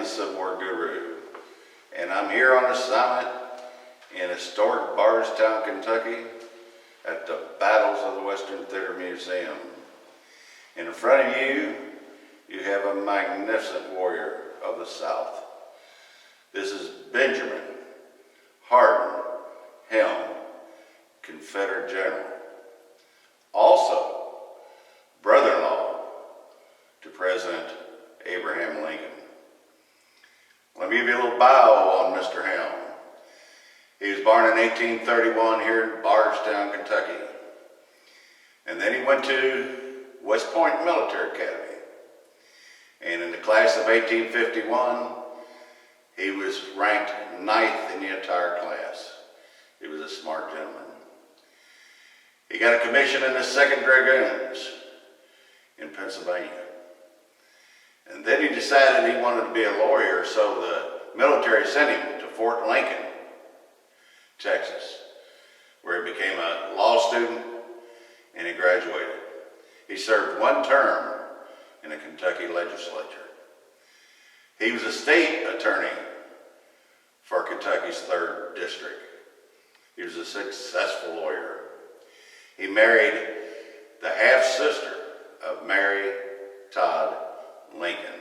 Civil War guru, and I'm here on assignment in historic Bardstown, Kentucky at the Battles of the Western Theater Museum. In front of you, you have a magnificent warrior of the South. This is Benjamin Hardin Helm, Confederate General. Also, brother-in-law to President Abraham Lincoln. Let me give you a little bio on Mr. Helm. He was born in 1831 here in Bardstown, Kentucky. And then he went to West Point Military Academy. And in the class of 1851, he was ranked 9th in the entire class. He was a smart gentleman. He got a commission in the 2nd Dragoons in Pennsylvania. And then he decided he wanted to be a lawyer, so the military sent him to Fort Lincoln, Texas, where he became a law student and he graduated. He served 1 term in the Kentucky legislature. He was a state attorney for Kentucky's 3rd district. He was a successful lawyer. He married the half-sister of Mary Todd Lincoln.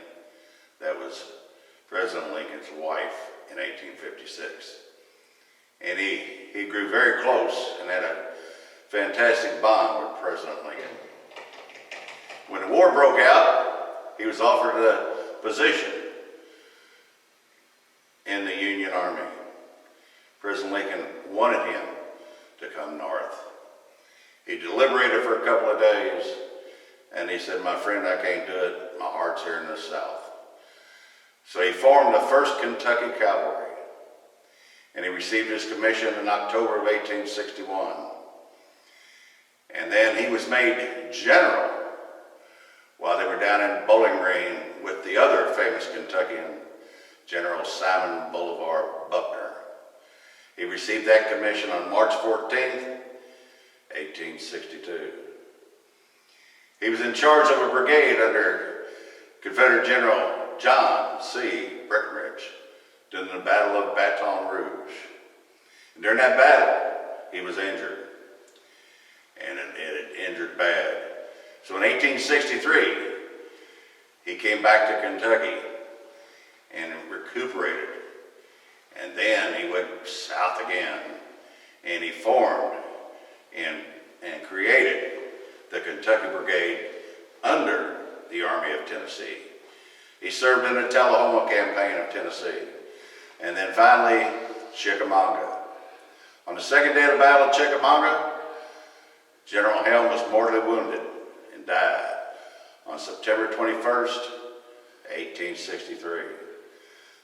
That was President Lincoln's wife in 1856. And he grew very close and had a fantastic bond with President Lincoln. When the war broke out, he was offered a position in the Union Army. President Lincoln wanted him to come north. He deliberated for a couple of days, and he said, "My friend, I can't do it. My heart's here in the South." So he formed the 1st Kentucky Cavalry, and he received his commission in October of 1861. And then he was made general while they were down in Bowling Green with the other famous Kentuckian, General Simon Bolivar Buckner. He received that commission on March 14th, 1862. He was in charge of a brigade under Confederate General John C. Breckinridge during the Battle of Baton Rouge. And during that battle, he was injured, and it injured bad. So in 1863, he came back to Kentucky and recuperated. And then he went south again, and he formed and created the Kentucky Brigade under the Army of Tennessee. He served in the Tullahoma campaign of Tennessee, and then finally Chickamauga. On the 2nd day of the Battle of Chickamauga, General Helm was mortally wounded and died on September 21st, 1863.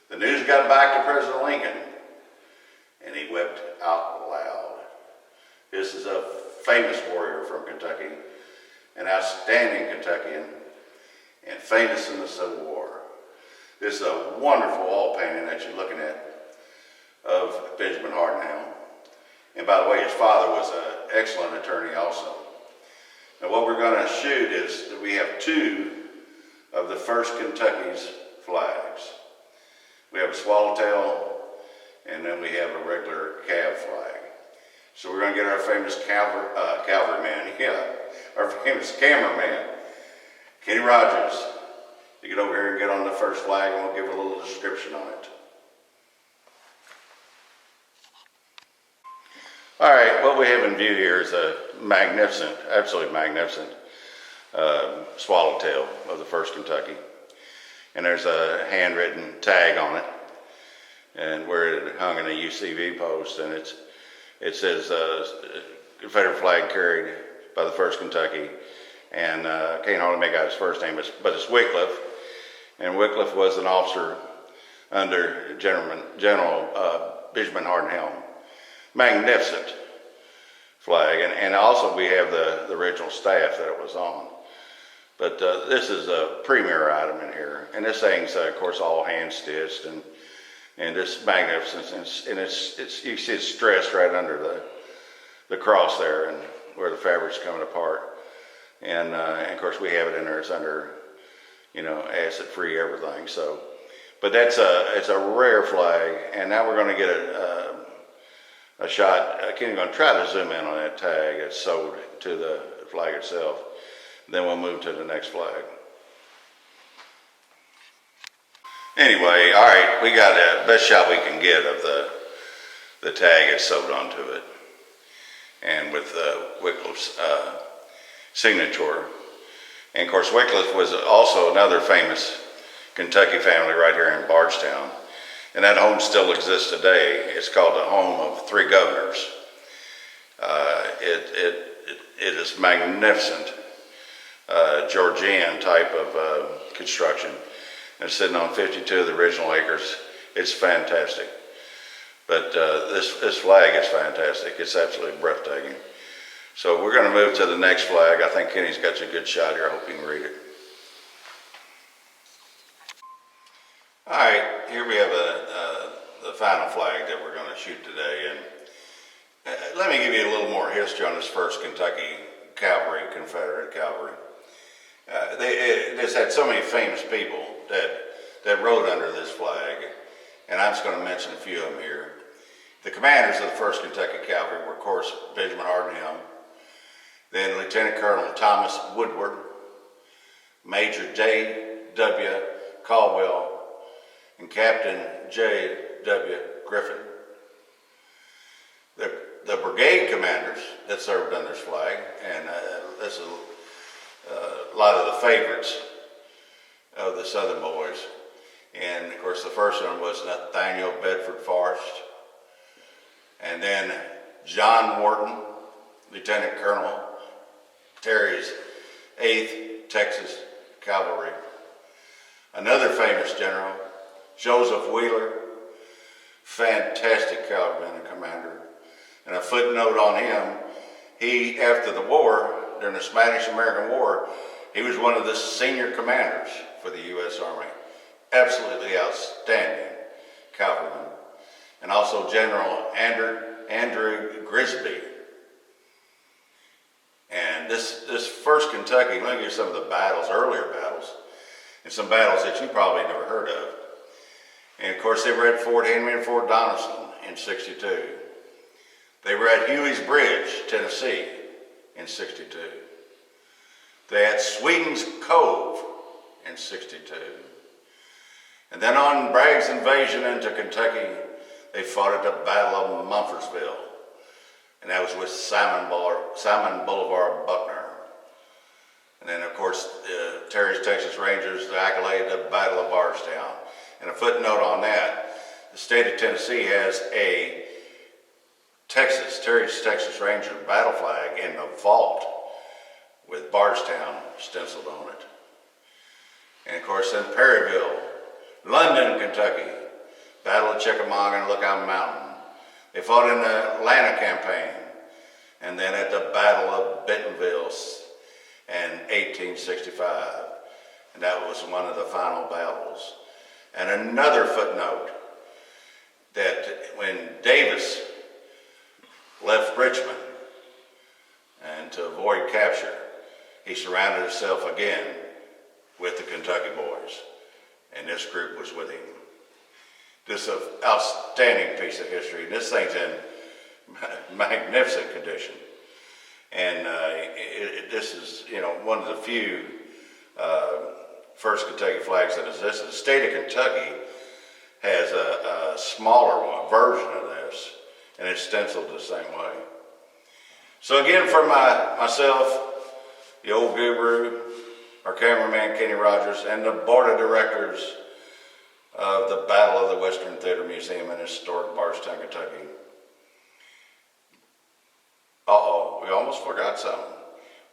The news got back to President Lincoln, and he wept out loud. This is a famous warrior from Kentucky, an outstanding Kentuckian, and famous in the Civil War. This is a wonderful wall painting that you're looking at of Benjamin Hardin Helm. And by the way, his father was an excellent attorney also. Now what we're going to shoot is that we have 2 of the 1st Kentucky's flags. We have a swallowtail, and then we have a regular Cav flag. So we're going to get our famous cavalryman, our famous cameraman, Kenny Rogers, to get over here and get on the 1st flag, and we'll give a little description on it. All right, what we have in view here is a magnificent, absolutely magnificent swallowtail of the 1st Kentucky. And there's a handwritten tag on it, and where it hung in a UCV post, and it says Confederate flag carried by the 1st Kentucky, and can't hardly make out his first name, but it's Wycliffe, and Wycliffe was an officer under General Benjamin Hardin Helm. Magnificent flag, and also we have the original staff that it was on. But this is a premier item in here, and this thing's of course all hand stitched and just magnificent, and it's you see it's stressed right under the cross there and where the fabric's coming apart, and of course we have it in there. It's under, you know, acid free everything. So But it's a rare flag, and now we're going to get a shot. Kenny's going to try to zoom in on that tag that's sewed to the flag itself. Then we'll move to the next flag. Anyway, all right, we got the best shot we can get of the tag that's sewed onto it, and with Wycliffe's signature. And of course, Wycliffe was also another famous Kentucky family right here in Bardstown, and that home still exists today. It's called the home of three governors. It is magnificent, Georgian type of construction. It's sitting on 52 of the original acres. It's fantastic. But this flag is fantastic. It's absolutely breathtaking. So we're going to move to the next flag. I think Kenny's got you a good shot here. I hope you can read it. All right, here we have the final flag that we're going to shoot today. And let me give you a little more history on this first Kentucky Cavalry, Confederate Cavalry. This had so many famous people that rode under this flag, and I'm just going to mention a few of them here. The commanders of the 1st Kentucky Cavalry were, of course, Benjamin Hardin Helm, then Lieutenant Colonel Thomas Woodward, Major J.W. Caldwell, and Captain J.W. Griffin. The brigade commanders that served under this flag, and this is a lot of the favorites of the Southern boys. And of course, the first one was Nathaniel Bedford Forrest, and then John Wharton, Lieutenant Colonel, Terry's 8th Texas Cavalry. Another famous general, Joseph Wheeler, fantastic cavalryman and commander. And a footnote on him, he, after the war, during the Spanish-American War, he was one of the senior commanders for the U.S. Army. Absolutely outstanding cavalryman. And also General Andrew Grisby. And this 1st Kentucky, let me give you some of the battles, earlier battles, and some battles that you probably never heard of. And of course, they were at Fort Henry and Fort Donelson in '62. They were at Huey's Bridge, Tennessee, in '62. They had Sweden's Cove in '62. And then on Bragg's invasion into Kentucky, they fought at the Battle of Mumfordsville. And that was with Simon Boulevard Buckner. And then, of course, Terry's Texas Rangers, the accolade, the Battle of Bardstown. And a footnote on that, the state of Tennessee has a Terry's Texas Ranger battle flag in the vault with Bardstown stenciled on it. And of course, in Perryville, London, Kentucky, Battle of Chickamauga and Lookout Mountain. They fought in the Atlanta campaign, and then at the Battle of Bentonville in 1865. And that was one of the final battles. And another footnote, that when Davis left Richmond and to avoid capture, he surrounded himself again with the Kentucky boys, and this group was with him. This is an outstanding piece of history. This thing's in magnificent condition, and this is, one of the few first Kentucky flags that exists. The state of Kentucky has a smaller one, version of this, and it's stenciled the same way. So again, for myself, the old guru, our cameraman Kenny Rogers, and the board of directors of the Battle of the Western Theater Museum in Historic Bardstown, Kentucky. We almost forgot something.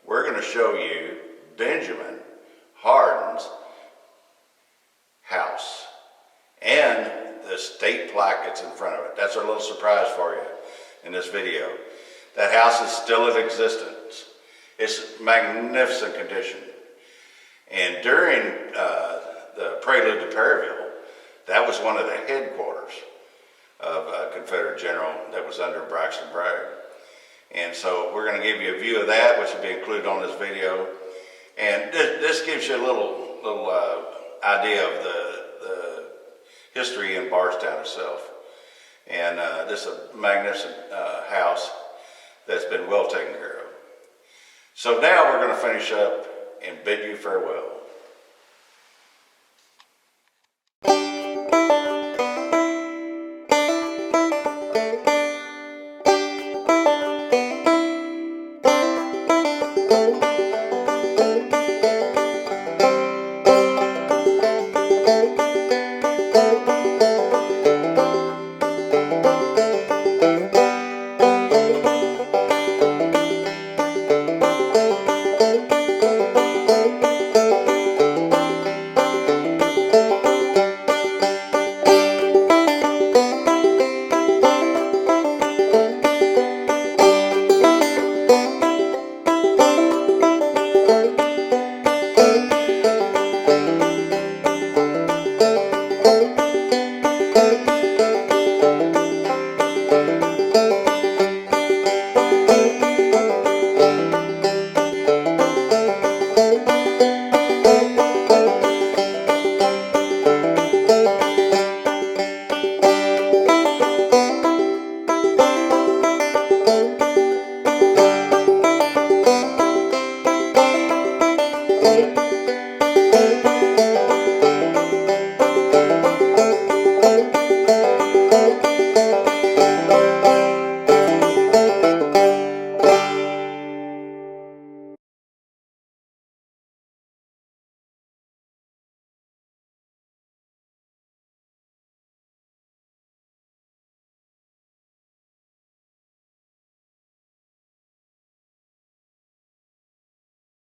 We're going to show you Benjamin Hardin's house and the state plaque that's in front of it. That's our little surprise for you in this video. That house is still in existence. It's magnificent condition. And during the prelude to Perryville, that was one of the headquarters of Confederate General that was under Braxton Bragg. And so we're going to give you a view of that, which will be included on this video. And this gives you a little idea of the history in Bardstown itself. And this is a magnificent house that's been well taken care of. So now we're going to finish up and bid you farewell.